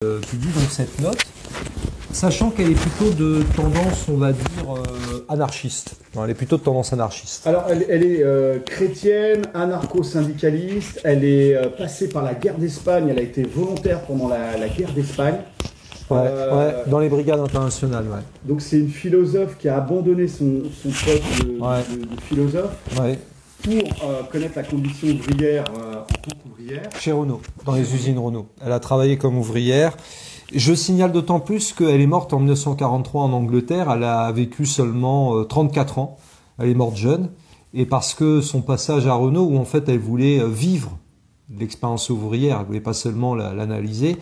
publie donc cette note, sachant qu'elle est plutôt de tendance, on va dire, anarchiste. Non, elle est plutôt de tendance anarchiste. Alors, elle est chrétienne, anarcho-syndicaliste, elle est passée par la guerre d'Espagne, elle a été volontaire pendant la guerre d'Espagne. Ouais, dans les brigades internationales, ouais. Donc c'est une philosophe qui a abandonné son poste de philosophe pour connaître la condition ouvrière en tant qu'ouvrière. Chez Renault, dans les usines Renault. Elle a travaillé comme ouvrière. Je signale d'autant plus qu'elle est morte en 1943 en Angleterre. Elle a vécu seulement 34 ans. Elle est morte jeune. Et parce que son passage à Renault, où en fait elle voulait vivre l'expérience ouvrière, elle voulait pas seulement l'analyser,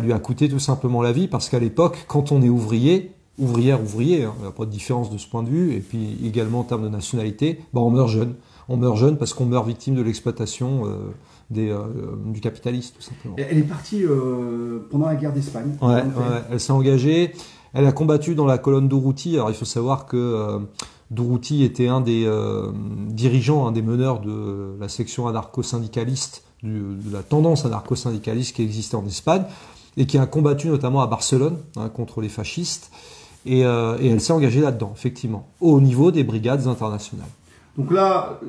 lui a coûté tout simplement la vie. Parce qu'à l'époque, quand on est ouvrier, ouvrière, il n'y a pas de différence de ce point de vue, et puis également en termes de nationalité, on meurt jeune. On meurt jeune parce qu'on meurt victime de l'exploitation du capitalisme, tout simplement. Elle est partie pendant la guerre d'Espagne. Ouais, elle s'est engagée. Elle a combattu dans la colonne d'Urruti. Alors il faut savoir que Durruti était un des dirigeants, un des meneurs de la section anarcho-syndicaliste, de la tendance anarcho-syndicaliste qui existait en Espagne, et qui a combattu notamment à Barcelone contre les fascistes. Et elle s'est engagée là-dedans, effectivement, au niveau des brigades internationales. Donc là,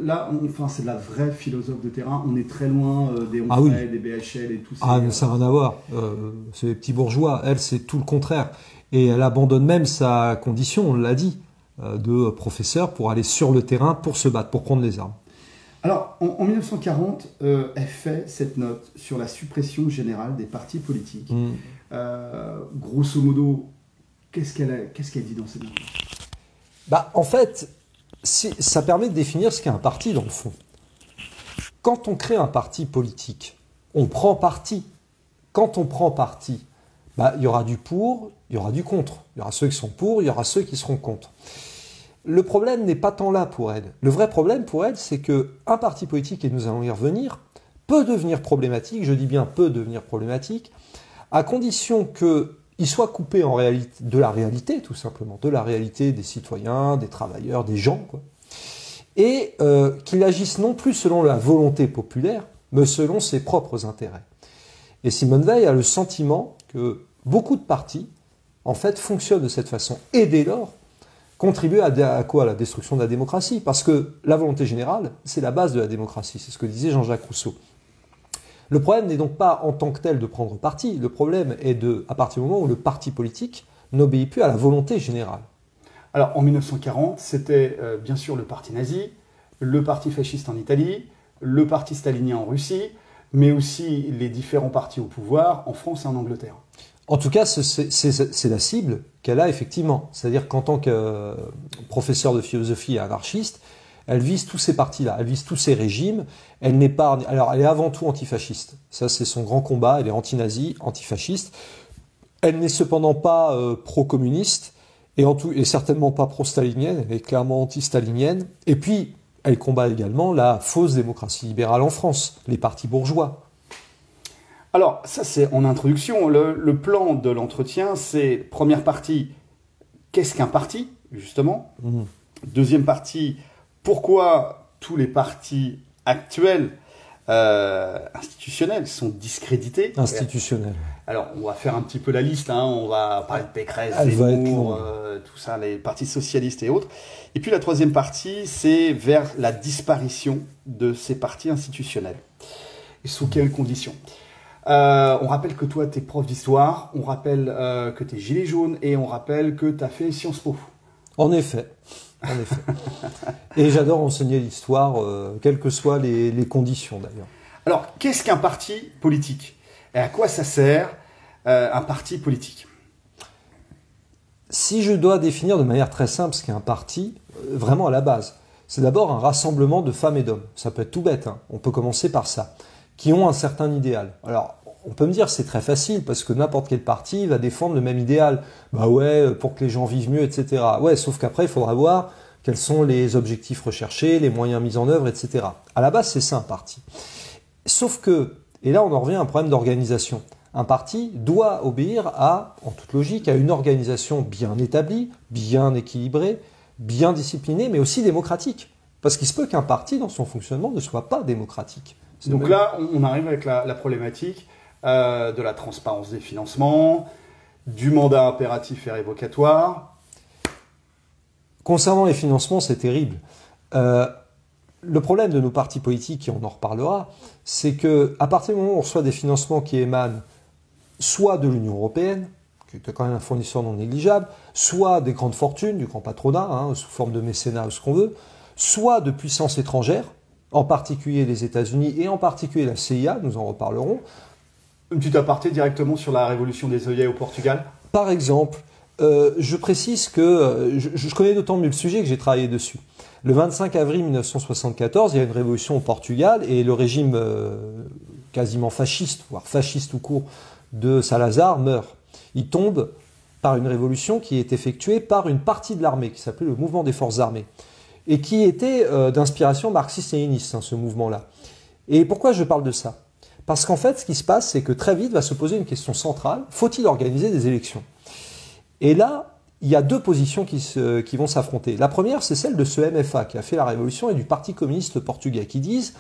c'est de la vraie philosophe de terrain. On est très loin des Onfray, des BHL et tout ça. Ah, mais ça n'a rien à voir. C'est les petits bourgeois. Elle, c'est tout le contraire. Et elle abandonne même sa condition, on l'a dit, de professeur pour aller sur le terrain, pour se battre, pour prendre les armes. Alors, en 1940, elle fait cette note sur la suppression générale des partis politiques. Grosso modo, qu'est-ce qu'elle dit dans cette note? En fait, ça permet de définir ce qu'est un parti dans le fond. Quand on crée un parti politique, on prend parti. Quand on prend parti, il y aura du pour, il y aura du contre. Il y aura ceux qui sont pour, il y aura ceux qui seront contre. Le problème n'est pas tant là pour elle. Le vrai problème pour elle, c'est qu'un parti politique, et nous allons y revenir, peut devenir problématique, je dis bien peut devenir problématique, à condition qu'il soit coupé en réalité de la réalité, tout simplement, de la réalité des citoyens, des travailleurs, des gens, quoi. Et qu'il agisse non plus selon la volonté populaire, mais selon ses propres intérêts. Et Simone Veil a le sentiment que beaucoup de partis, en fait, fonctionnent de cette façon. Et dès lors, contribuent à quoi? À la destruction de la démocratie. Parce que la volonté générale, c'est la base de la démocratie. C'est ce que disait Jean-Jacques Rousseau. Le problème n'est donc pas en tant que tel de prendre parti. Le problème est à partir du moment où le parti politique n'obéit plus à la volonté générale. Alors, en 1940, c'était bien sûr le parti nazi, le parti fasciste en Italie, le parti stalinien en Russie, mais aussi les différents partis au pouvoir en France et en Angleterre. En tout cas, c'est la cible qu'elle a effectivement. C'est-à-dire qu'en tant que professeur de philosophie et anarchiste, elle vise tous ces partis-là, elle vise tous ces régimes. Elle n'est pas, alors elle est avant tout antifasciste. Ça, c'est son grand combat. Elle est anti-nazi, antifasciste. Elle n'est cependant pas pro-communiste et certainement pas pro-stalinienne. Elle est clairement anti-stalinienne. Et puis, elle combat également la fausse démocratie libérale en France, les partis bourgeois. Alors, ça c'est en introduction. Le plan de l'entretien, c'est première partie, qu'est-ce qu'un parti, justement. Deuxième partie, pourquoi tous les partis actuels institutionnels sont discrédités. Institutionnels. Alors, on va faire un petit peu la liste. On va parler de Pécresse, Zemmour, tout ça, les partis socialistes et autres. Et puis la troisième partie, c'est vers la disparition de ces partis institutionnels. Et sous quelles conditions? On rappelle que toi, tu es prof d'histoire, on rappelle que tu es gilet jaune et on rappelle que tu as fait Sciences Po. En effet. Et j'adore enseigner l'histoire, quelles que soient les conditions d'ailleurs. Alors, qu'est-ce qu'un parti politique? Et à quoi ça sert un parti politique? Si je dois définir de manière très simple ce qu'est un parti, vraiment à la base, c'est d'abord un rassemblement de femmes et d'hommes. Ça peut être tout bête, on peut commencer par ça, qui ont un certain idéal. Alors, on peut me dire c'est très facile parce que n'importe quel parti va défendre le même idéal. Pour que les gens vivent mieux, etc. Ouais, sauf qu'après, il faudra voir quels sont les objectifs recherchés, les moyens mis en œuvre, etc. À la base, c'est ça un parti. Sauf que, et là on en revient à un problème d'organisation. Un parti doit obéir en toute logique, à une organisation bien établie, bien équilibrée, bien disciplinée, mais aussi démocratique. Parce qu'il se peut qu'un parti, dans son fonctionnement, ne soit pas démocratique. Donc là, on arrive avec la problématique. de la transparence des financements, du mandat impératif et révocatoire. Concernant les financements, c'est terrible. Le problème de nos partis politiques, et on en reparlera, c'est qu'à partir du moment où on reçoit des financements qui émanent soit de l'Union européenne, qui est quand même un fournisseur non négligeable, soit des grandes fortunes, du grand patronat, sous forme de mécénat ou ce qu'on veut, soit de puissances étrangères, en particulier les États-Unis et en particulier la CIA, nous en reparlerons. Une petite aparté directement sur la révolution des œillets au Portugal. Par exemple, je précise que je connais d'autant mieux le sujet que j'ai travaillé dessus. Le 25 avril 1974, il y a une révolution au Portugal et le régime quasiment fasciste, voire fasciste tout court, de Salazar meurt. Il tombe par une révolution qui est effectuée par une partie de l'armée, qui s'appelait le mouvement des forces armées, et qui était d'inspiration marxiste-léniniste, ce mouvement-là. Et pourquoi je parle de ça? Parce qu'en fait, ce qui se passe, c'est que très vite va se poser une question centrale, faut-il organiser des élections? Et là, il y a deux positions qui vont s'affronter. La première, c'est celle de ce MFA qui a fait la révolution et du Parti communiste portugais, qui disent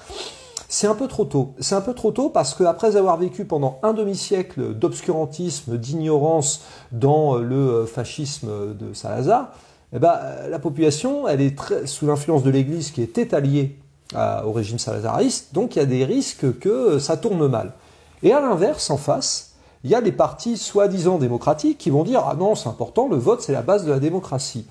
c'est un peu trop tôt. C'est un peu trop tôt parce qu'après avoir vécu pendant un demi-siècle d'obscurantisme, d'ignorance dans le fascisme de Salazar, la population, elle est sous l'influence de l'Église qui était alliée au régime salazariste, donc il y a des risques que ça tourne mal. Et à l'inverse, en face, il y a les partis soi-disant démocratiques qui vont dire « Ah non, c'est important, le vote, c'est la base de la démocratie ».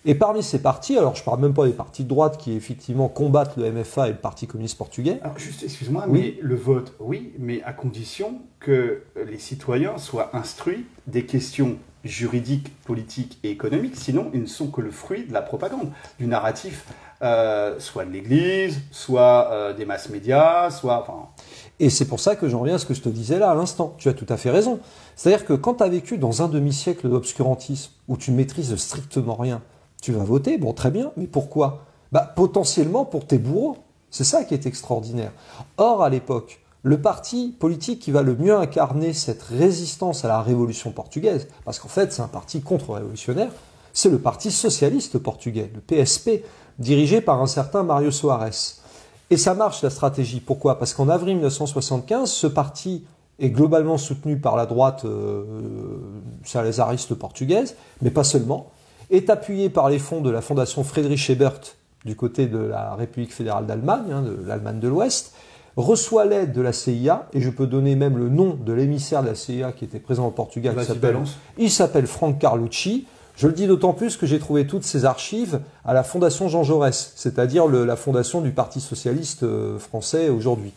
Et parmi ces partis, alors je ne parle même pas des partis de droite qui effectivement combattent le MFA et le Parti communiste portugais. Alors juste, excuse-moi, oui. Mais le vote, oui, mais à condition que les citoyens soient instruits des questions juridiques, politiques et économiques, sinon ils ne sont que le fruit de la propagande, du narratif, soit de l'Église, soit des masses médias, soit... Enfin... Et c'est pour ça que j'en reviens à ce que je te disais là à l'instant. Tu as tout à fait raison. C'est-à-dire que quand tu as vécu dans un demi-siècle d'obscurantisme, où tu maîtrises strictement rien, tu vas voter, bon très bien, mais pourquoi? Potentiellement pour tes bourreaux. C'est ça qui est extraordinaire. Or, à l'époque, le parti politique qui va le mieux incarner cette résistance à la révolution portugaise, parce qu'en fait c'est un parti contre-révolutionnaire, c'est le Parti socialiste portugais, le PSP, dirigé par un certain Mário Soares. Et ça marche la stratégie. Pourquoi? Parce qu'en avril 1975, ce parti est globalement soutenu par la droite salazariste portugaise, mais pas seulement, est appuyé par les fonds de la fondation Friedrich Ebert du côté de la République fédérale d'Allemagne, de l'Allemagne de l'Ouest, reçoit l'aide de la CIA, et je peux donner même le nom de l'émissaire de la CIA qui était présent au Portugal, il s'appelle Frank Carlucci. Je le dis d'autant plus que j'ai trouvé toutes ces archives à la Fondation Jean Jaurès, c'est-à-dire la fondation du Parti socialiste français aujourd'hui.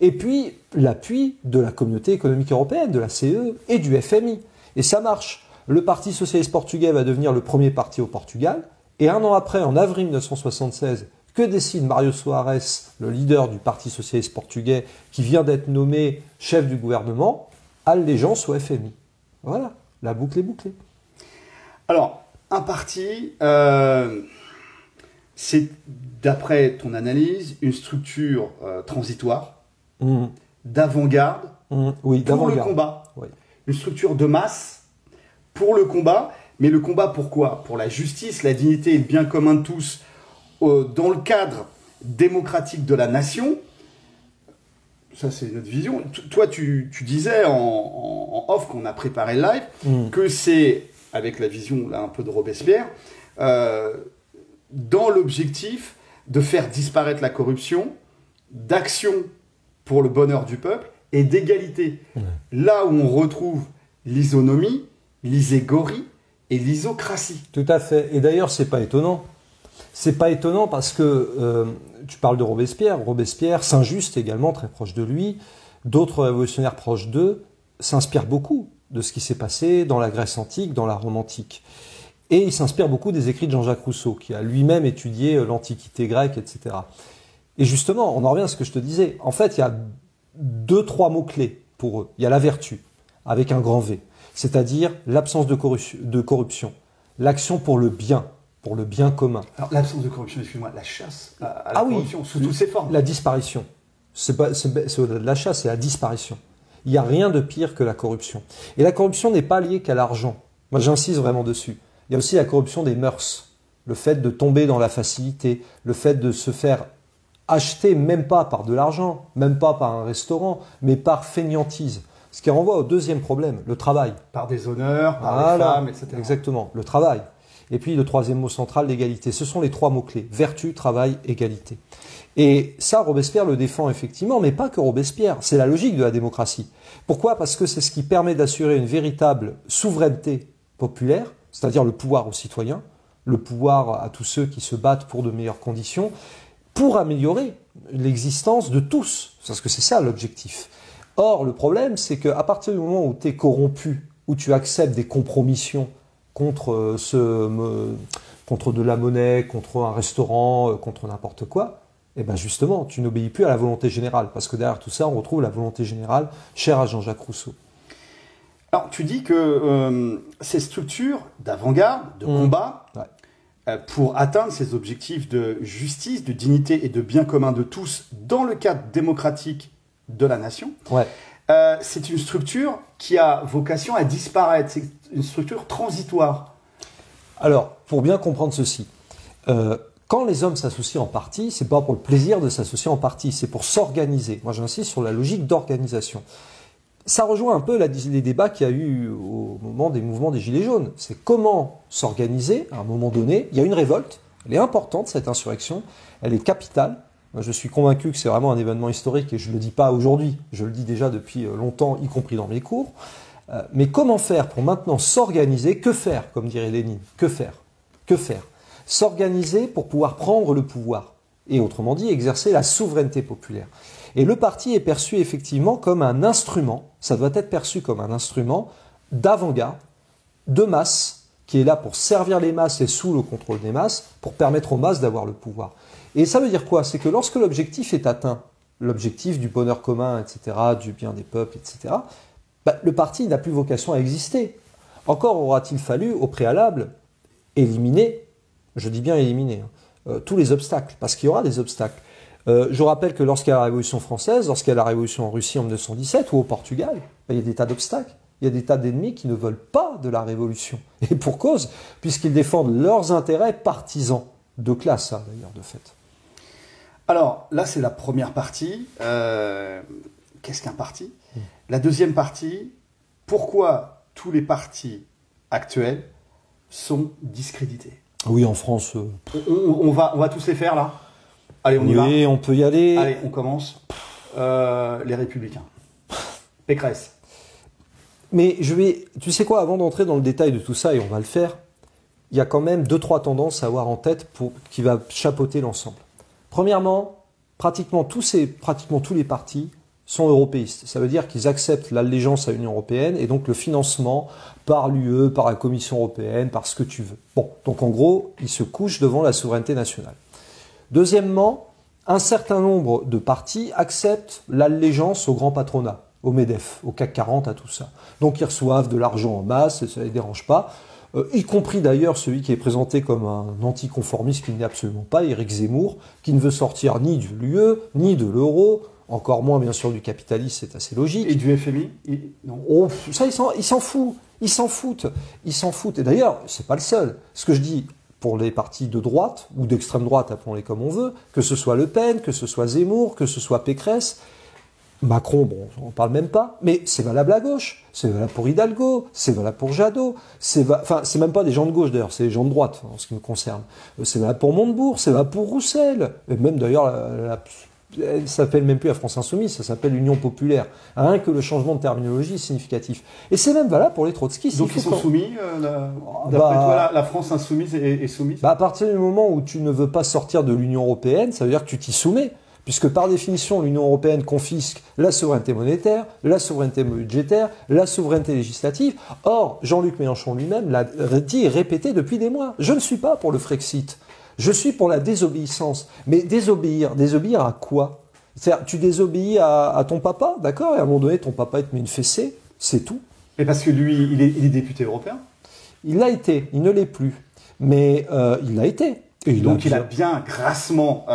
Et puis l'appui de la Communauté économique européenne, de la CE et du FMI. Et ça marche. Le Parti socialiste portugais va devenir le premier parti au Portugal. Et un an après, en avril 1976, que décide Mário Soares, le leader du Parti socialiste portugais, qui vient d'être nommé chef du gouvernement, allégeance au FMI. Voilà, la boucle est bouclée. Alors, un parti, c'est, d'après ton analyse, une structure transitoire, d'avant-garde, oui, pour le combat. Oui. Une structure de masse pour le combat. Mais le combat, pourquoi? Pour la justice, la dignité et le bien commun de tous, dans le cadre démocratique de la nation. Ça, c'est notre vision. Toi, tu disais en off, qu'on a préparé le live, que c'est, avec la vision là, un peu de Robespierre, dans l'objectif de faire disparaître la corruption, d'action pour le bonheur du peuple et d'égalité. Là où on retrouve l'isonomie, l'iségorie et l'isocratie. Tout à fait. Et d'ailleurs, c'est pas étonnant. C'est pas étonnant parce que tu parles de Robespierre. Robespierre, Saint-Just également, très proche de lui, d'autres révolutionnaires proches d'eux, s'inspirent beaucoup de ce qui s'est passé dans la Grèce antique, dans la Rome antique. Et il s'inspire beaucoup des écrits de Jean-Jacques Rousseau, qui a lui-même étudié l'Antiquité grecque, etc. Et justement, on en revient à ce que je te disais. En fait, il y a 2-3 mots-clés pour eux. Il y a la vertu, avec un grand V, c'est-à-dire l'absence de corruption, l'action pour le bien commun. Alors, l'absence de corruption, excuse-moi, la chasse à la corruption, sous toutes ses formes. La disparition. C'est au-delà de la chasse, c'est la disparition. Il n'y a rien de pire que la corruption. Et la corruption n'est pas liée qu'à l'argent. Moi, j'insiste vraiment dessus. Il y a aussi la corruption des mœurs. Le fait de tomber dans la facilité, le fait de se faire acheter même pas par de l'argent, même pas par un restaurant, mais par fainéantise. Ce qui renvoie au deuxième problème, le travail. Par des honneurs, par les femmes, etc. Exactement, le travail. Et puis le troisième mot central, l'égalité. Ce sont les trois mots-clés. Vertu, travail, égalité. Et ça, Robespierre le défend effectivement, mais pas que Robespierre. C'est la logique de la démocratie. Pourquoi? Parce que c'est ce qui permet d'assurer une véritable souveraineté populaire, c'est-à-dire le pouvoir aux citoyens, le pouvoir à tous ceux qui se battent pour de meilleures conditions, pour améliorer l'existence de tous. Parce que c'est ça l'objectif. Or, le problème, c'est qu'à partir du moment où tu es corrompu, où tu acceptes des compromissions contre de la monnaie, contre un restaurant, contre n'importe quoi, et ben justement, tu n'obéis plus à la volonté générale. Parce que derrière tout ça, on retrouve la volonté générale chère à Jean-Jacques Rousseau. Alors, tu dis que ces structures d'avant-garde, de combat, pour atteindre ces objectifs de justice, de dignité et de bien commun de tous dans le cadre démocratique de la nation, c'est une structure qui a vocation à disparaître. C'est une structure transitoire. Alors, pour bien comprendre ceci, quand les hommes s'associent en parti, c'est pas pour le plaisir de s'associer en parti, c'est pour s'organiser. Moi, j'insiste sur la logique d'organisation. Ça rejoint un peu les débats qu'il y a eu au moment des mouvements des Gilets jaunes. C'est comment s'organiser à un moment donné. Il y a une révolte, elle est importante cette insurrection, elle est capitale. Moi, je suis convaincu que c'est vraiment un événement historique et je ne le dis pas aujourd'hui, je le dis déjà depuis longtemps, y compris dans mes cours. Mais comment faire pour maintenant s'organiser? Que faire, comme dirait Lénine? Que faire? Que faire? S'organiser pour pouvoir prendre le pouvoir. Et autrement dit, exercer la souveraineté populaire. Et le parti est perçu effectivement comme un instrument, ça doit être perçu comme un instrument d'avant-garde, de masse, qui est là pour servir les masses et sous le contrôle des masses, pour permettre aux masses d'avoir le pouvoir. Et ça veut dire quoi? C'est que lorsque l'objectif est atteint, l'objectif du bonheur commun, etc., du bien des peuples, etc., le parti n'a plus vocation à exister. Encore aura-t-il fallu, au préalable, éliminer, je dis bien éliminer, tous les obstacles, parce qu'il y aura des obstacles. Je rappelle que lorsqu'il y a la Révolution française, lorsqu'il y a la Révolution en Russie en 1917 ou au Portugal, il y a des tas d'obstacles. Il y a des tas d'ennemis qui ne veulent pas de la Révolution. Et pour cause, puisqu'ils défendent leurs intérêts partisans, de classe, hein, d'ailleurs, de fait. Alors, là, c'est la première partie. Qu'est-ce qu'un parti? La deuxième partie, pourquoi tous les partis actuels sont discrédités? Oui, en France... On va tous les faire, là? Allez, on y va. Oui, on peut y aller. Allez, on commence. Les Républicains. Pécresse. Mais tu sais quoi, avant d'entrer dans le détail de tout ça, et on va le faire, il y a quand même 2-3 tendances à avoir en tête qui va chapeauter l'ensemble. Premièrement, pratiquement tous les partis sont européistes. Ça veut dire qu'ils acceptent l'allégeance à l'Union européenne et donc le financement par l'UE, par la Commission européenne, par ce que tu veux. Bon, donc en gros, ils se couchent devant la souveraineté nationale. Deuxièmement, un certain nombre de partis acceptent l'allégeance au grand patronat, au MEDEF, au CAC 40, à tout ça. Donc ils reçoivent de l'argent en masse, et ça ne les dérange pas, y compris d'ailleurs celui qui est présenté comme un anticonformiste qui n'est absolument pas, Éric Zemmour, qui ne veut sortir ni de l'UE, ni de l'euro, encore moins bien sûr du capitalisme, c'est assez logique. Et du FMI? Non. Oh, ça, ils s'en foutent. Ils s'en foutent. Et d'ailleurs, c'est pas le seul. Ce que je dis pour les partis de droite, ou d'extrême droite, appelons-les comme on veut, que ce soit Le Pen, que ce soit Zemmour, que ce soit Pécresse, Macron, bon, on n'en parle même pas, mais c'est valable à gauche, c'est valable pour Hidalgo, c'est valable pour Jadot, enfin, c'est même pas des gens de gauche d'ailleurs, c'est des gens de droite, en ce qui me concerne. C'est valable pour Montebourg, c'est valable pour Roussel, et même d'ailleurs, elle s'appelle même plus la France Insoumise, ça s'appelle l'Union Populaire. Rien que le changement de terminologie est significatif. Et c'est même valable pour les trotskistes. Donc ils sont soumis, d'après toi, la France Insoumise est soumise? À partir du moment où tu ne veux pas sortir de l'Union Européenne, ça veut dire que tu t'y soumets. Puisque par définition, l'Union européenne confisque la souveraineté monétaire, la souveraineté budgétaire, la souveraineté législative. Or, Jean-Luc Mélenchon lui-même l'a dit et répété depuis des mois. Je ne suis pas pour le Frexit. Je suis pour la désobéissance. Mais désobéir à quoi? C'est-à-dire, tu désobéis à ton papa, d'accord? Et à un moment donné, ton papa, il te met une fessée, c'est tout. Mais parce que lui, il est député européen? Il l'a été, il ne l'est plus. Mais il l'a été. Donc il a bien grassement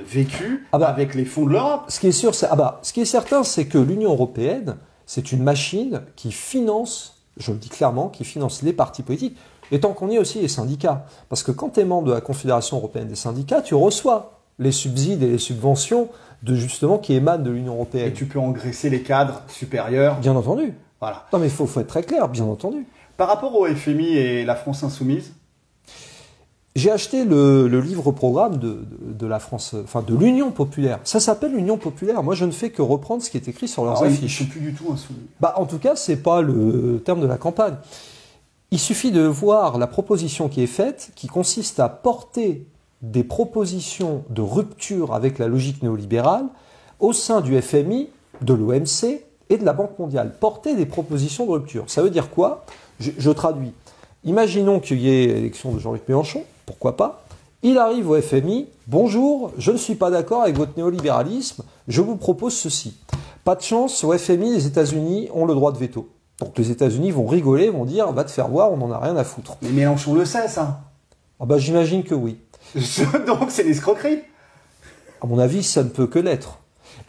vécu avec les fonds de l'Europe. Ce qui est sûr, ce qui est certain, c'est que l'Union européenne, c'est une machine qui finance, je le dis clairement, qui finance les partis politiques, et tant qu'on y est aussi les syndicats. Parce que quand tu es membre de la Confédération européenne des syndicats, tu reçois les subsides et les subventions justement qui émanent de l'Union européenne. Et tu peux engraisser les cadres supérieurs. Bien entendu. Voilà. Non mais il faut être très clair, bien entendu. Par rapport au FMI et la France insoumise, j'ai acheté le livre-programme de la France, enfin de l'Union populaire. Ça s'appelle l'Union populaire. Moi, je ne fais que reprendre ce qui est écrit sur leurs affiches. Ils ne sont plus du tout insoumis. Bah, en tout cas, c'est pas le terme de la campagne. Il suffit de voir la proposition qui est faite, qui consiste à porter des propositions de rupture avec la logique néolibérale au sein du FMI, de l'OMC et de la Banque mondiale. Porter des propositions de rupture. Ça veut dire quoi ? Je traduis. Imaginons qu'il y ait l'élection de Jean-Luc Mélenchon, pourquoi pas. Il arrive au FMI, bonjour, je ne suis pas d'accord avec votre néolibéralisme, je vous propose ceci. Pas de chance, au FMI, les États-Unis ont le droit de veto. Donc les États-Unis vont rigoler, vont dire, va te faire voir, on n'en a rien à foutre. Mais Mélenchon le sait, ça. Ah bah j'imagine que oui. Donc c'est l'escroquerie. À mon avis, ça ne peut que l'être.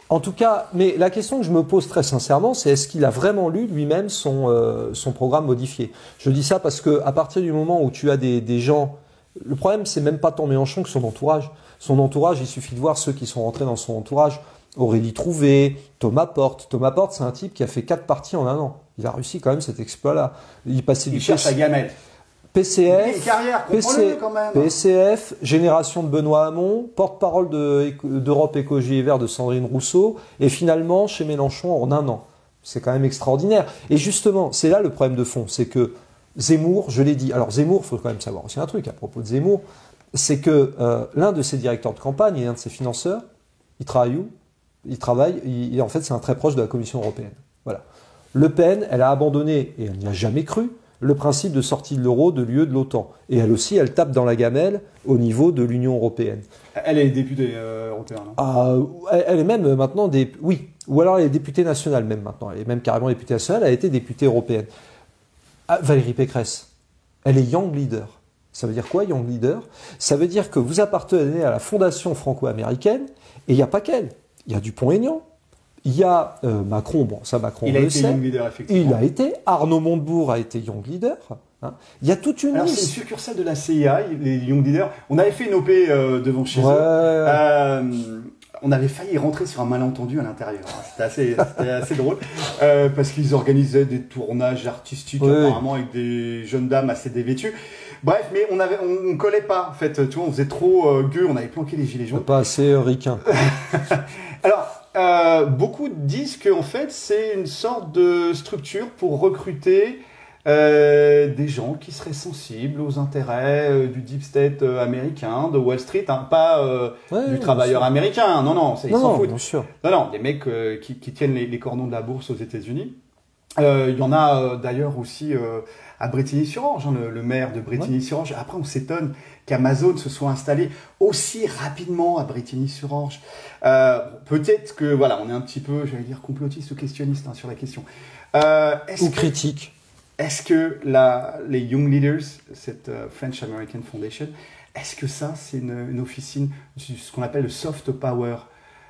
En tout cas, mais la question que je me pose très sincèrement, c'est est-ce qu'il a vraiment lu lui-même son programme modifié? Je dis ça parce que à partir du moment où tu as des gens, le problème c'est même pas tant Mélenchon que son entourage. Son entourage, il suffit de voir ceux qui sont rentrés dans son entourage. Aurélie Trouvé, Thomas Porte. Thomas Porte, c'est un type qui a fait 4 partis en un an. Il a réussi quand même cet exploit-là. Il passait du cherche la gamelle. PCF, une carrière, quand même. PCF, Génération de Benoît Hamon, porte-parole d'Europe Écologie et Verts de Sandrine Rousseau, et finalement chez Mélenchon en un an. C'est quand même extraordinaire. Et justement, c'est là le problème de fond, c'est que Zemmour, je l'ai dit, alors Zemmour, il faut quand même savoir aussi un truc à propos de Zemmour, c'est que l'un de ses directeurs de campagne et l'un de ses financeurs, il travaille où ? En fait, c'est un très proche de la Commission européenne. Voilà. Le Pen, elle a abandonné, et elle n'y a jamais cru, le principe de sortie de l'euro, de l'UE, de l'OTAN. Et elle aussi, elle tape dans la gamelle au niveau de l'Union européenne. Elle est députée européenne. Elle est même maintenant oui, ou alors elle est députée nationale même maintenant. Elle est même carrément députée nationale, elle a été députée européenne. Valérie Pécresse, elle est Young Leader. Ça veut dire quoi, Young Leader? Ça veut dire que vous appartenez à la fondation franco-américaine, et il n'y a pas qu'elle. Il y a Dupont-Aignan. Il y a Macron, bon, ça Macron il le a été sait. Young Leader, effectivement. Il a été. Arnaud Montebourg a été Young Leader. Hein. Il y a toute une liste. C'est une succursale de la CIA, les Young Leaders. On avait fait une OP devant chez eux. On avait failli rentrer sur un malentendu à l'intérieur. C'était assez drôle. Parce qu'ils organisaient des tournages artistiques apparemment avec des jeunes dames assez dévêtues. Bref, mais on collait pas, en fait. Tu vois, on faisait trop gueux, on avait planqué les gilets jaunes. Pas assez ricain. Alors, beaucoup disent que en fait, c'est une sorte de structure pour recruter des gens qui seraient sensibles aux intérêts du deep state américain, de Wall Street, hein, pas du travailleur américain. Non, ils s'en foutent. Bien sûr. Non, des mecs qui tiennent les cordons de la bourse aux États-Unis. Il y en a d'ailleurs aussi à Brétigny-sur-Orge, hein, le maire de Brétigny-sur-Orge. Après, on s'étonne qu'Amazon se soit installé aussi rapidement à Brétigny-sur-Orge. Peut-être que, voilà, on est un petit peu, j'allais dire, complotiste ou questionniste sur la question. Ou critique. Est-ce que les Young Leaders, cette French American Foundation, est-ce que ça, c'est une officine, ce qu'on appelle le soft power?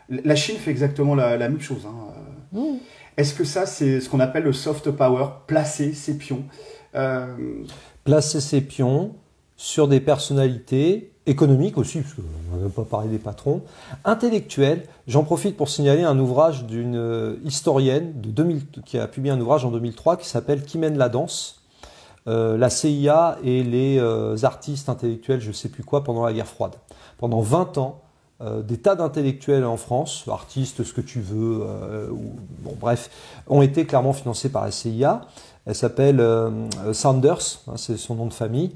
La Chine fait exactement la même chose. Hein. Est-ce que ça, c'est ce qu'on appelle le soft power, placer ses pions Placer ses pions sur des personnalités économiques aussi, parce qu'on n'a même pas parlé des patrons, intellectuels. J'en profite pour signaler un ouvrage d'une historienne qui a publié un ouvrage en 2003 qui s'appelle Qui mène la danse, la CIA et les artistes intellectuels, je ne sais plus quoi, pendant la guerre froide. Pendant 20 ans, des tas d'intellectuels en France, artistes, ce que tu veux, bref, ont été clairement financés par la CIA. Elle s'appelle Sanders, hein, c'est son nom de famille.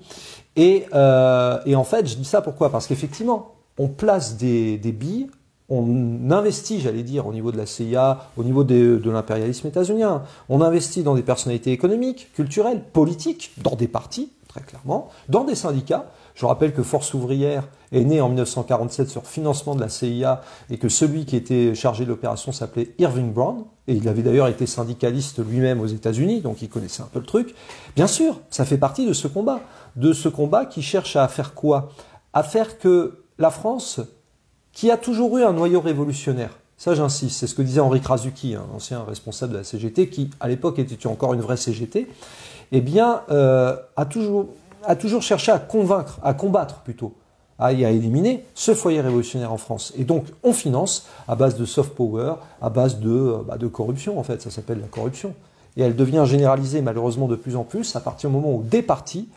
Et en fait, je dis ça pourquoi? Parce qu'effectivement, on place des billes, on investit, j'allais dire, au niveau de la CIA, au niveau de l'impérialisme états-unien. On investit dans des personnalités économiques, culturelles, politiques, dans des partis, très clairement, dans des syndicats. Je rappelle que Force ouvrière est née en 1947 sur financement de la CIA et que celui qui était chargé de l'opération s'appelait Irving Brown. Et il avait d'ailleurs été syndicaliste lui-même aux États-Unis, donc il connaissait un peu le truc. Bien sûr, ça fait partie de ce combat qui cherche à faire quoi? À faire que la France, qui a toujours eu un noyau révolutionnaire, ça j'insiste, c'est ce que disait Henri Krasuki, un ancien responsable de la CGT, qui à l'époque était encore une vraie CGT, eh bien, a toujours cherché à convaincre, à combattre plutôt, à éliminer ce foyer révolutionnaire en France. Et donc, on finance à base de soft power, à base de corruption, en fait. Ça s'appelle la corruption. Et elle devient généralisée, malheureusement, de plus en plus, à partir du moment où des partis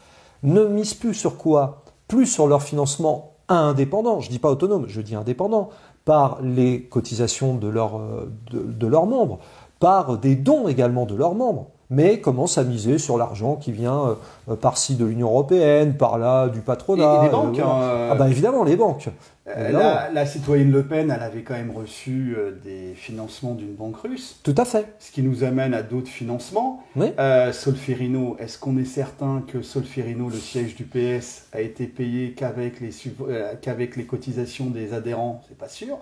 ne misent plus sur quoi? Plus sur leur financement indépendant, je ne dis pas autonome, je dis indépendant, par les cotisations de leurs membres, par des dons également de leurs membres, mais commencent à miser sur l'argent qui vient par-ci de l'Union européenne, par-là du patronat. Et des banques. Ah bah évidemment, les banques. La citoyenne Le Pen, elle avait quand même reçu des financements d'une banque russe. Tout à fait. Ce qui nous amène à d'autres financements. Oui. Solferino, est-ce qu'on est certain que Solferino, le siège du PS, a été payé qu'avec les cotisations des adhérents? C'est pas sûr.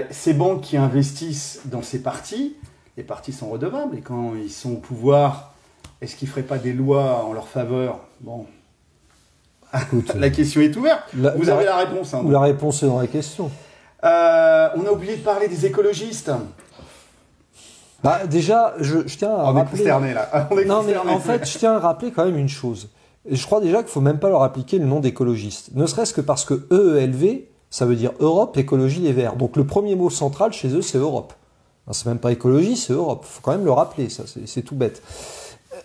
Ces banques qui investissent dans ces partis, les partis sont redevables. Et quand ils sont au pouvoir, est-ce qu'ils ne feraient pas des lois en leur faveur? Bon. Écoute, la question est ouverte. Vous avez la réponse. Hein, la réponse est dans la question. On a oublié de parler des écologistes. Bah, déjà, je tiens à rappeler... On est consterné, là. Non, mais en fait, je tiens à rappeler quand même une chose. Et je crois déjà qu'il ne faut même pas leur appliquer le nom d'écologistes. Ne serait-ce que parce que EELV, ça veut dire Europe, Écologie et Verts. Donc le premier mot central chez eux, c'est Europe. C'est même pas écologie, c'est Europe. Il faut quand même le rappeler, ça, c'est tout bête.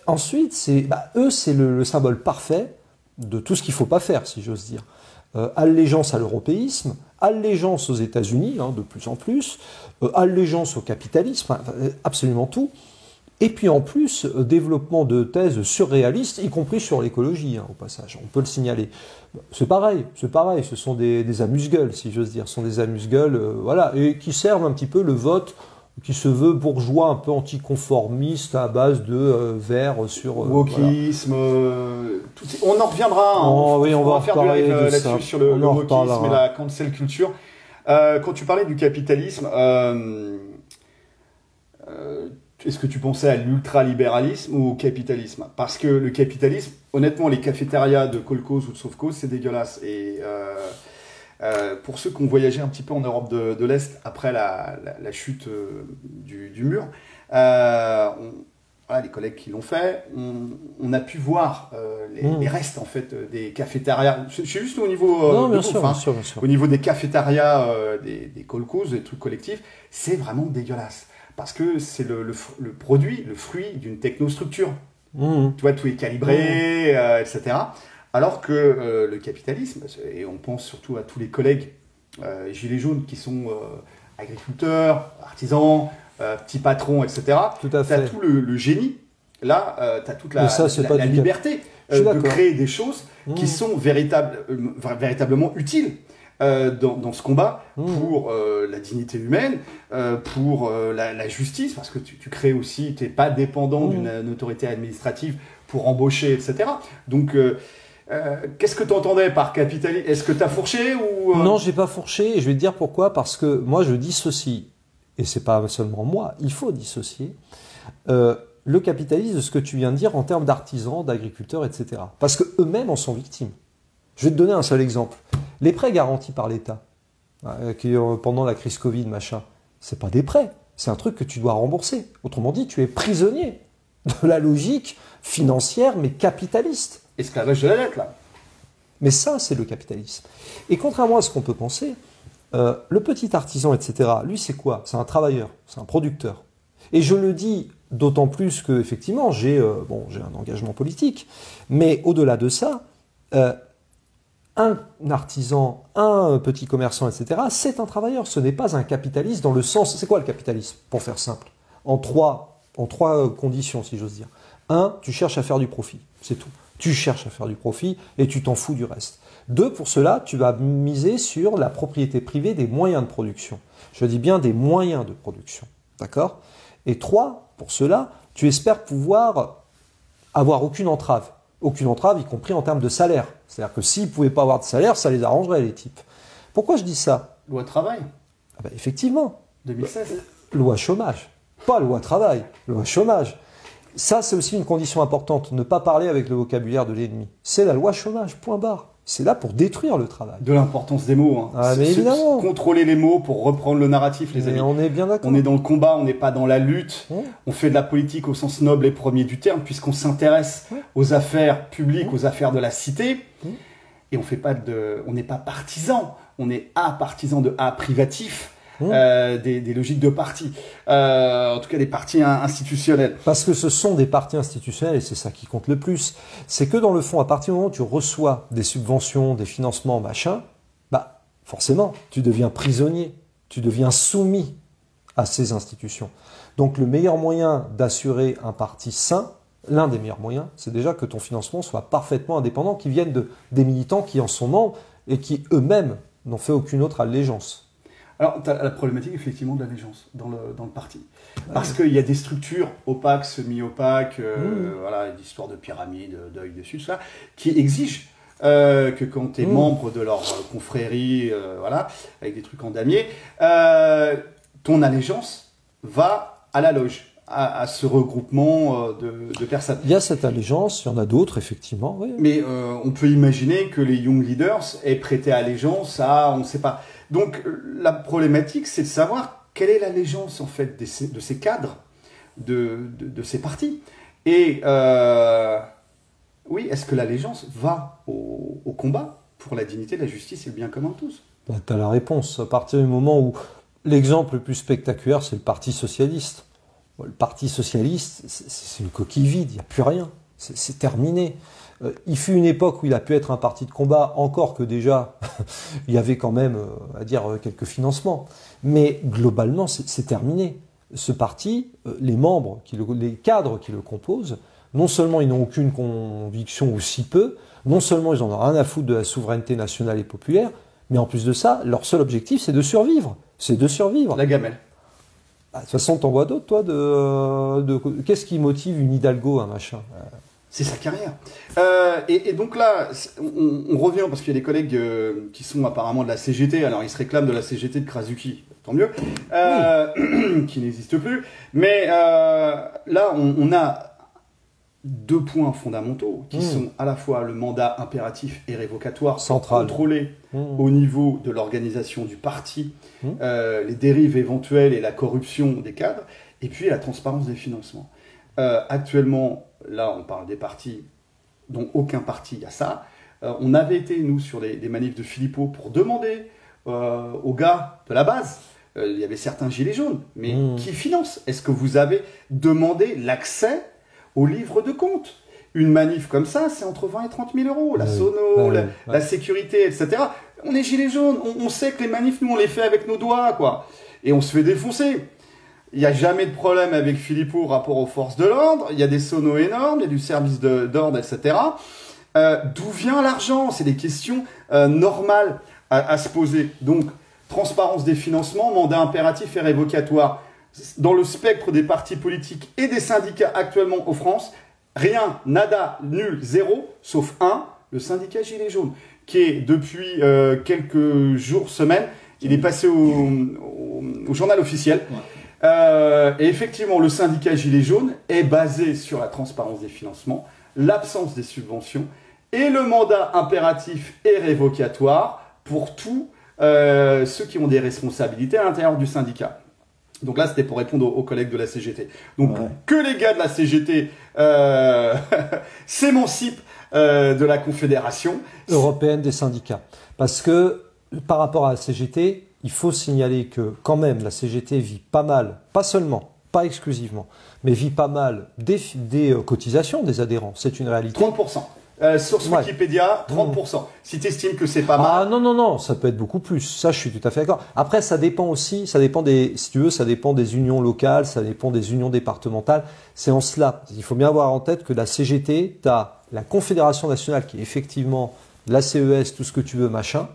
Ensuite, eux, c'est le symbole parfait de tout ce qu'il ne faut pas faire, si j'ose dire. Allégeance à l'européisme, allégeance aux États-Unis, de plus en plus, allégeance au capitalisme, absolument tout. Et puis en plus, développement de thèses surréalistes, y compris sur l'écologie, au passage, on peut le signaler. C'est pareil, ce sont des amuse-gueules, si j'ose dire, ce sont des amuse-gueules, voilà, et qui servent un petit peu le vote qui se veut bourgeois, un peu anticonformiste, à base de verre sur... wokisme, on en reviendra, oui, on va faire du live là-dessus sur le wokisme et la cancel culture. Quand tu parlais du capitalisme, est-ce que tu pensais à l'ultralibéralisme ou au capitalisme? Parce que le capitalisme, honnêtement, les cafétérias de Kolkhoz ou de Sofkos, c'est dégueulasse. Et pour ceux qui ont voyagé un petit peu en Europe de l'Est après la chute du mur, voilà, les collègues qui l'ont fait, on a pu voir les restes en fait des cafétérias. C'est juste au niveau bien sûr. Au niveau des cafétérias, des kolkhozes, des trucs collectifs, c'est vraiment dégueulasse. Parce que c'est le fruit d'une technostructure. Tu vois, tout est calibré, etc. Alors que le capitalisme, et on pense surtout à tous les collègues gilets jaunes qui sont agriculteurs, artisans, petits patrons, etc. Tout à fait. Tu as tout le génie. Là, tu as toute la liberté de créer des choses qui sont véritablement utiles. Dans ce combat pour la dignité humaine, pour la justice, parce que tu crées aussi, tu n'es pas dépendant d'une autorité administrative pour embaucher, etc. Donc, qu'est-ce que tu entendais par capitalisme? Est-ce que tu as fourché ou Non, j'ai pas fourché, et je vais te dire pourquoi, parce que moi je dissocie, et c'est pas seulement moi, il faut dissocier le capitalisme de ce que tu viens de dire en termes d'artisans, d'agriculteurs, etc. Parce qu'eux-mêmes en sont victimes. Je vais te donner un seul exemple. Les prêts garantis par l'État, pendant la crise Covid, machin, c'est pas des prêts, c'est un truc que tu dois rembourser. Autrement dit, tu es prisonnier de la logique financière, mais capitaliste. Esclavage de la dette, là. Mais ça, c'est le capitalisme. Et contrairement à ce qu'on peut penser, le petit artisan, etc., lui, c'est quoi? C'est un travailleur, c'est un producteur. Et je le dis d'autant plus que, effectivement, j'ai un engagement politique, mais au-delà de ça, un artisan, un petit commerçant, etc., c'est un travailleur. Ce n'est pas un capitaliste dans le sens... C'est quoi le capitalisme, pour faire simple? En trois conditions, si j'ose dire. 1, tu cherches à faire du profit, c'est tout. Tu cherches à faire du profit et tu t'en fous du reste. 2, pour cela, tu vas miser sur la propriété privée des moyens de production. Je dis bien des moyens de production. D'accord? Et 3, pour cela, tu espères pouvoir avoir aucune entrave. Aucune entrave, y compris en termes de salaire. C'est-à-dire que s'ils ne pouvaient pas avoir de salaire, ça les arrangerait, les types. Pourquoi je dis ça? Loi travail. Effectivement. 2016. Loi chômage. Pas loi travail, loi chômage. Ça, c'est aussi une condition importante. Ne pas parler avec le vocabulaire de l'ennemi. C'est la loi chômage, point barre. C'est là pour détruire le travail. De l'importance des mots. Mais évidemment. Contrôler les mots pour reprendre le narratif, les amis. On est bien d'accord. On est dans le combat, on n'est pas dans la lutte. On fait de la politique au sens noble et premier du terme, puisqu'on s'intéresse aux affaires publiques, aux affaires de la cité. Et on n'est pas partisan, on est partisan de privatif. Des logiques de partis, en tout cas des partis institutionnels. Parce que ce sont des partis institutionnels et c'est ça qui compte le plus. C'est que dans le fond, à partir du moment où tu reçois des subventions, des financements, machin, bah forcément, tu deviens prisonnier, tu deviens soumis à ces institutions. Donc le meilleur moyen d'assurer un parti sain, l'un des meilleurs moyens, c'est déjà que ton financement soit parfaitement indépendant, qui vienne des militants qui en sont membres et qui eux-mêmes n'ont fait aucune autre allégeance. Alors, tu as la problématique, effectivement, de l'allégeance dans le parti. Parce qu'il y a des structures opaques, semi-opaques, voilà, d'histoires de pyramides, d'œil dessus, ça, qui exigent que quand tu es membre de leur confrérie, voilà, avec des trucs en damier, ton allégeance va à la loge, à ce regroupement de personnes. Il y a cette allégeance, il y en a d'autres, effectivement. Oui. Mais on peut imaginer que les Young Leaders aient prêté allégeance à, on ne sait pas. Donc la problématique, c'est de savoir quelle est l'allégeance en fait de ces cadres, de ces partis. Et oui, est-ce que l'allégeance va au combat pour la dignité, la justice et le bien commun de tous? Bah, tu as la réponse. À partir du moment où l'exemple le plus spectaculaire, c'est le Parti socialiste. Le Parti socialiste, c'est une coquille vide, il n'y a plus rien. C'est terminé. Il fut une époque où il a pu être un parti de combat, encore que déjà, il y avait quand même, à dire, quelques financements. Mais globalement, c'est terminé. Ce parti, les membres, les cadres qui le composent, non seulement ils n'ont aucune conviction ou si peu, non seulement ils n'en ont rien à foutre de la souveraineté nationale et populaire, mais en plus de ça, leur seul objectif, c'est de survivre. C'est de survivre. La gamelle. Bah, de toute façon, t'en vois d'autres, toi, qu'est-ce qui motive une Hidalgo, un machin? C'est sa carrière. Et donc là, on revient, parce qu'il y a des collègues qui sont apparemment de la CGT, alors ils se réclament de la CGT de Krasuki, tant mieux, qui n'existe plus. Mais là, on a deux points fondamentaux, qui sont à la fois le mandat impératif et révocatoire, central, contrôlé au niveau de l'organisation du parti, les dérives éventuelles et la corruption des cadres, et puis la transparence des financements. Actuellement, là, on parle des partis dont aucun parti a ça. On avait été, nous, sur des manifs de Philippot pour demander aux gars de la base, il y avait certains gilets jaunes, mais qui financent? Est-ce que vous avez demandé l'accès au livre de compte? Une manif comme ça, c'est entre 20 et 30 000 euros. La sono, la sécurité, etc. On est gilets jaunes, on sait que les manifs, nous, on les fait avec nos doigts, quoi. Et on se fait défoncer. Il n'y a jamais de problème avec Philippot rapport aux forces de l'ordre. Il y a des sonos énormes, il y a du service d'ordre, etc. D'où vient l'argent? C'est des questions normales à se poser. Donc, transparence des financements, mandat impératif et révocatoire. Dans le spectre des partis politiques et des syndicats actuellement en France, rien, nada, nul, zéro, sauf un, le syndicat Gilets jaunes, qui est depuis quelques jours, semaines, il est passé au journal officiel. Et effectivement, le syndicat Gilets jaunes est basé sur la transparence des financements, l'absence des subventions et le mandat impératif et révocatoire pour tous ceux qui ont des responsabilités à l'intérieur du syndicat. Donc là, c'était pour répondre aux collègues de la CGT. Donc que les gars de la CGT s'émancipent de la Confédération européenne des syndicats. Parce que par rapport à la CGT, il faut signaler que quand même la CGT vit pas mal, pas seulement, pas exclusivement, mais vit pas mal des cotisations des adhérents. C'est une réalité. 30%. Source Wikipédia, 30%. Si tu estimes que c'est pas mal. Ah non, ça peut être beaucoup plus. Ça, je suis tout à fait d'accord. Après, ça dépend aussi, ça dépend si tu veux, ça dépend des unions locales, ça dépend des unions départementales. C'est en cela. Il faut bien avoir en tête que la CGT, tu as la Confédération nationale qui est effectivement la CES, tout ce que tu veux, machin.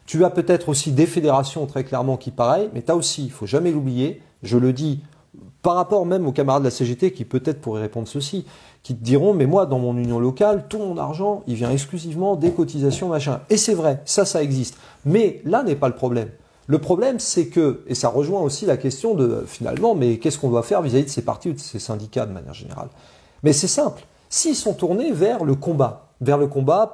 Tu as peut-être aussi des fédérations très clairement qui pareil, mais tu as aussi, il faut jamais l'oublier, je le dis par rapport même aux camarades de la CGT qui peut-être pourraient répondre ceci, qui te diront, mais moi, dans mon union locale, tout mon argent, il vient exclusivement des cotisations, machin. Et c'est vrai, ça existe. Mais là n'est pas le problème. Le problème, c'est que, et ça rejoint aussi la question de, finalement, mais qu'est-ce qu'on doit faire vis-à-vis de ces partis ou de ces syndicats de manière générale? Mais c'est simple. S'ils sont tournés vers le combat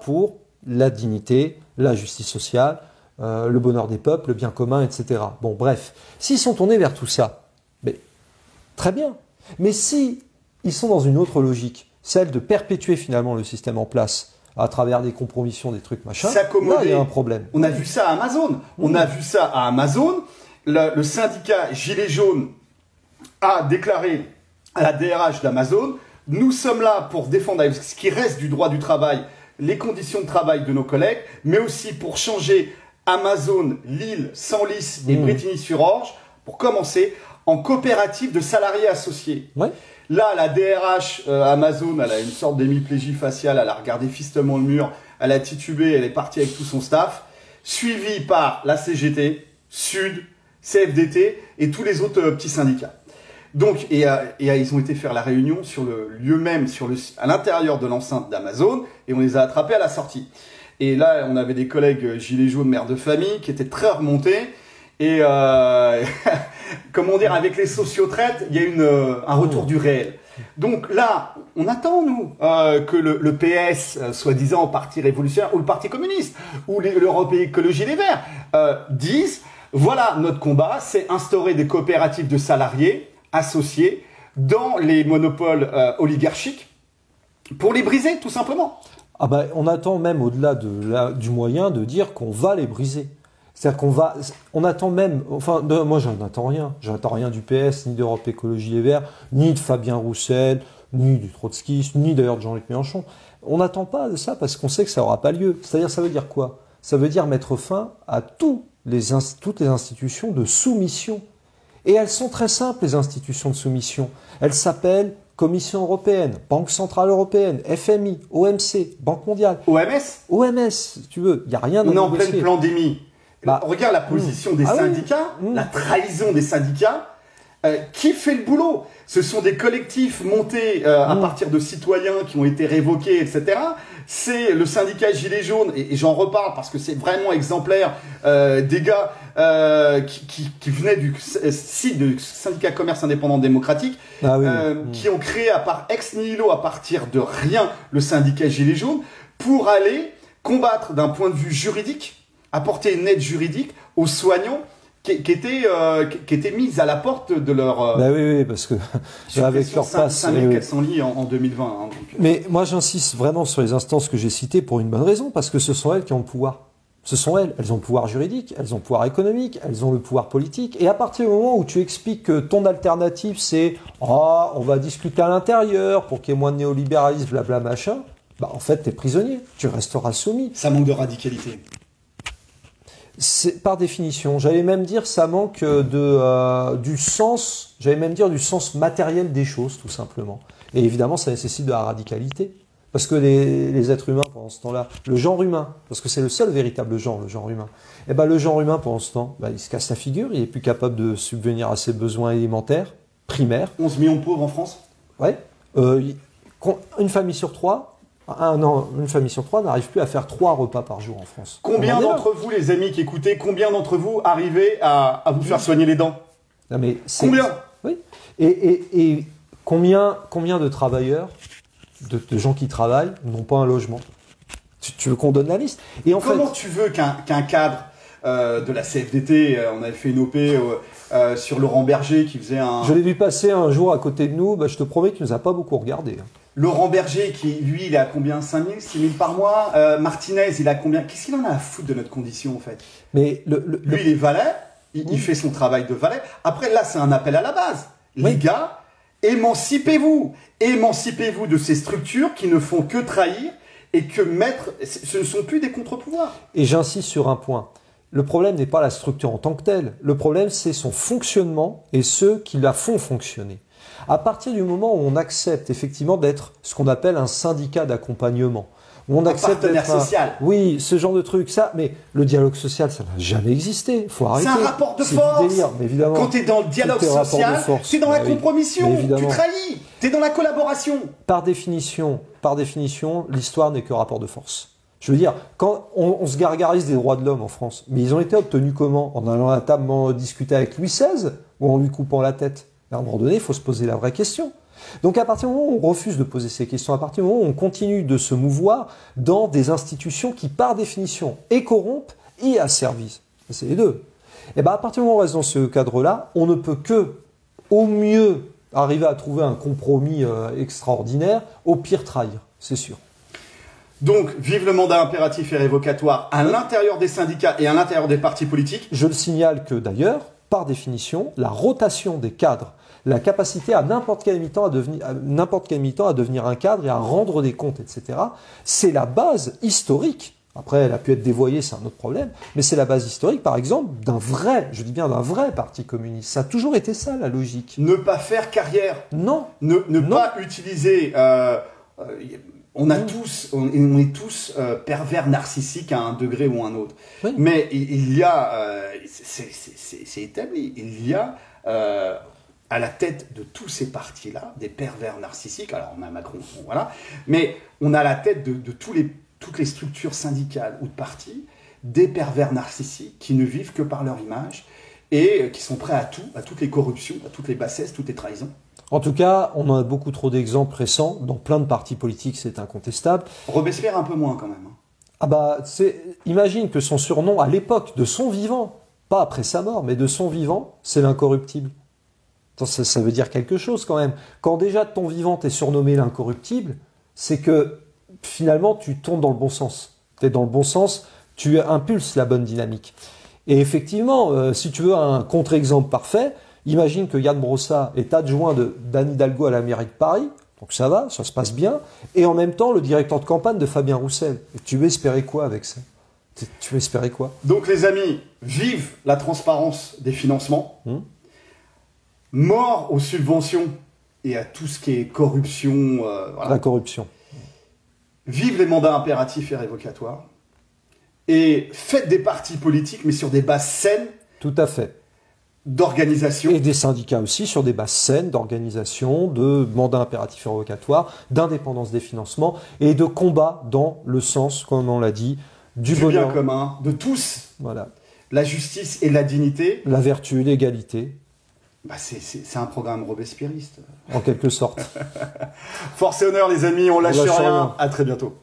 pour la dignité, la justice sociale, le bonheur des peuples, le bien commun, etc. Bon, bref. S'ils sont tournés vers tout ça, mais, très bien. Mais si ils sont dans une autre logique, celle de perpétuer finalement le système en place à travers des compromissions, des trucs machin, s'accommoder. Là, il y a un problème. On a vu ça à Amazon. On a vu ça à Amazon. Le syndicat Gilets jaunes a déclaré à la DRH d'Amazon, nous sommes là pour défendre ce qui reste du droit du travail, les conditions de travail de nos collègues, mais aussi pour changer Amazon, Lille, Senlis et Brétigny-sur-Orge, pour commencer, en coopérative de salariés associés. Ouais. Là, la DRH Amazon, elle a une sorte d'hémiplégie faciale, elle a regardé fistement le mur, elle a titubé, elle est partie avec tout son staff, suivie par la CGT, Sud, CFDT et tous les autres petits syndicats. Donc, ils ont été faire la réunion sur le lieu même, à l'intérieur de l'enceinte d'Amazon, et on les a attrapés à la sortie. Et là, on avait des collègues gilets jaunes, mères de famille, qui étaient très remontés. Et comment dire, avec les sociotraites, il y a un retour du réel. Donc là, on attend, nous, que le PS, soi-disant parti révolutionnaire, ou le Parti communiste, ou l'Europe Écologie Les Verts, disent, voilà, notre combat, c'est instaurer des coopératives de salariés associés dans les monopoles oligarchiques pour les briser, tout simplement. Ah ben, on attend même au-delà du moyen de dire qu'on va les briser. C'est-à-dire on attend même, enfin, moi j'en attends rien. J'attends rien du PS, ni d'Europe Écologie Les Verts, ni de Fabien Roussel, ni du trotskiste, ni d'ailleurs de Jean-Luc Mélenchon. On n'attend pas de ça parce qu'on sait que ça n'aura pas lieu. C'est-à-dire, ça veut dire quoi? Ça veut dire mettre fin à toutes les institutions de soumission. Et elles sont très simples, les institutions de soumission. Elles s'appellent Commission européenne, Banque centrale européenne, FMI, OMC, Banque mondiale. OMS, si tu veux. Il n'y a rien à négocier. On est en pleine pandémie. Regarde la position des syndicats, la trahison des syndicats. Qui fait le boulot? Ce sont des collectifs montés à partir de citoyens qui ont été révoqués, etc. C'est le syndicat Gilets jaunes, et j'en reparle parce que c'est vraiment exemplaire, des gars qui venaient du site du syndicat commerce indépendant démocratique, qui ont créé ex nihilo, à partir de rien, le syndicat Gilets jaunes, pour aller combattre d'un point de vue juridique, apporter une aide juridique aux soignants qui étaient mises à la porte de leur... oui, parce que avec leur passe... 5400 lits en 2020. Hein, donc. Mais moi, j'insiste vraiment sur les instances que j'ai citées pour une bonne raison, parce que ce sont elles qui ont le pouvoir. Ce sont elles ont le pouvoir juridique, elles ont le pouvoir économique, elles ont le pouvoir politique. Et à partir du moment où tu expliques que ton alternative, c'est « on va discuter à l'intérieur pour qu'il y ait moins de néolibéralisme, blabla, machin », en fait, t'es prisonnier, tu resteras soumis. Ça manque de radicalité. C'est par définition. J'allais même dire ça manque du sens. J'allais même dire du sens matériel des choses, tout simplement. Et évidemment, ça nécessite de la radicalité, parce que les êtres humains pendant ce temps-là, le genre humain, parce que c'est le seul véritable genre, le genre humain. Et le genre humain pendant ce temps, il se casse la figure. Il est plus capable de subvenir à ses besoins élémentaires, primaires. 11 millions de pauvres en France. Ouais. Une famille sur trois. Une famille sur trois n'arrive plus à faire 3 repas par jour en France. Combien d'entre vous, les amis qui écoutez, combien d'entre vous arrivez à vous faire soigner les dents? Non, mais combien? Oui. Et combien de travailleurs, de gens qui travaillent, n'ont pas un logement? Tu veux qu'on donne la liste? Et comment tu veux qu'un cadre de la CFDT, on avait fait une OP sur Laurent Berger qui faisait un... Je l'ai vu passer un jour à côté de nous, je te promets qu'il ne nous a pas beaucoup regardé. Laurent Berger, lui, il a combien? 5 000, 6 000 par mois. Martinez, il a combien? Qu'est-ce qu'il en a à foutre de notre condition, en fait? Mais lui, il est valet, il fait son travail de valet. Après, là, c'est un appel à la base. Les gars, émancipez-vous. Émancipez-vous de ces structures qui ne font que trahir et ce ne sont plus des contre-pouvoirs. Et j'insiste sur un point. Le problème n'est pas la structure en tant que telle. Le problème, c'est son fonctionnement et ceux qui la font fonctionner. À partir du moment où on accepte effectivement d'être ce qu'on appelle un syndicat d'accompagnement, où on accepte partenaire social. Oui, ce genre de truc, mais le dialogue social, ça n'a jamais existé. Faut arrêter. C'est un rapport de force. Du délire, mais évidemment. Quand tu es dans le dialogue social, tu es dans la compromission, tu trahis, tu es dans la collaboration. Par définition, l'histoire n'est que rapport de force. Je veux dire, quand on se gargarise des droits de l'homme en France, mais ils ont été obtenus comment? En allant à la table discuter avec Louis XVI ou en lui coupant la tête? À un moment donné, il faut se poser la vraie question. Donc à partir du moment où on refuse de poser ces questions, à partir du moment où on continue de se mouvoir dans des institutions qui, par définition, et corrompent et asservissent, c'est les deux, et à partir du moment où on reste dans ce cadre-là, on ne peut que, au mieux, arriver à trouver un compromis extraordinaire, au pire trahir, c'est sûr. Donc, vive le mandat impératif et révocatoire à l'intérieur des syndicats et à l'intérieur des partis politiques. Je le signale que d'ailleurs, par définition, la rotation des cadres, la capacité à n'importe quel militant à devenir un cadre et à rendre des comptes, etc., c'est la base historique. Après, elle a pu être dévoyée, c'est un autre problème, mais c'est la base historique, par exemple, d'un vrai, je dis bien d'un vrai parti communiste. Ça a toujours été ça, la logique. Ne pas faire carrière. Non. Ne pas utiliser... on est tous pervers narcissiques à un degré ou un autre. Oui. Mais il y a... c'est établi. Il y a... à la tête de tous ces partis-là, des pervers narcissiques, alors on a Macron, bon, voilà, mais on a à la tête de toutes les structures syndicales ou de partis, des pervers narcissiques qui ne vivent que par leur image et qui sont prêts à tout, à toutes les corruptions, à toutes les bassesses, toutes les trahisons. En tout cas, on a beaucoup trop d'exemples récents, dans plein de partis politiques, c'est incontestable. Robespierre un peu moins quand même. Ah bah, imagine que son surnom, à l'époque, de son vivant, pas après sa mort, mais de son vivant, c'est l'incorruptible. Ça veut dire quelque chose quand même. Quand déjà de ton vivant t'es surnommé l'incorruptible, c'est que finalement tu tombes dans le bon sens. Tu es dans le bon sens, tu impulses la bonne dynamique. Et effectivement, si tu veux un contre-exemple parfait, imagine que Yann Brossa est adjoint d'Anne Hidalgo à la mairie de Paris, donc ça va, ça se passe bien, et en même temps le directeur de campagne de Fabien Roussel. Et tu veux espérer quoi avec ça? Tu veux espérer quoi? Donc les amis, vive la transparence des financements. Mort aux subventions et à tout ce qui est corruption. Voilà. La corruption. Vive les mandats impératifs et révocatoires. Et faites des partis politiques, mais sur des bases saines. Tout à fait. D'organisation. Et des syndicats aussi, sur des bases saines d'organisation, de mandats impératifs et révocatoires, d'indépendance des financements et de combat dans le sens, comme on l'a dit, du bien commun, de tous. Voilà. La justice et la dignité. La vertu, l'égalité. Bah c'est un programme robespierriste. En quelque sorte. Force et honneur les amis, on lâche rien. À très bientôt.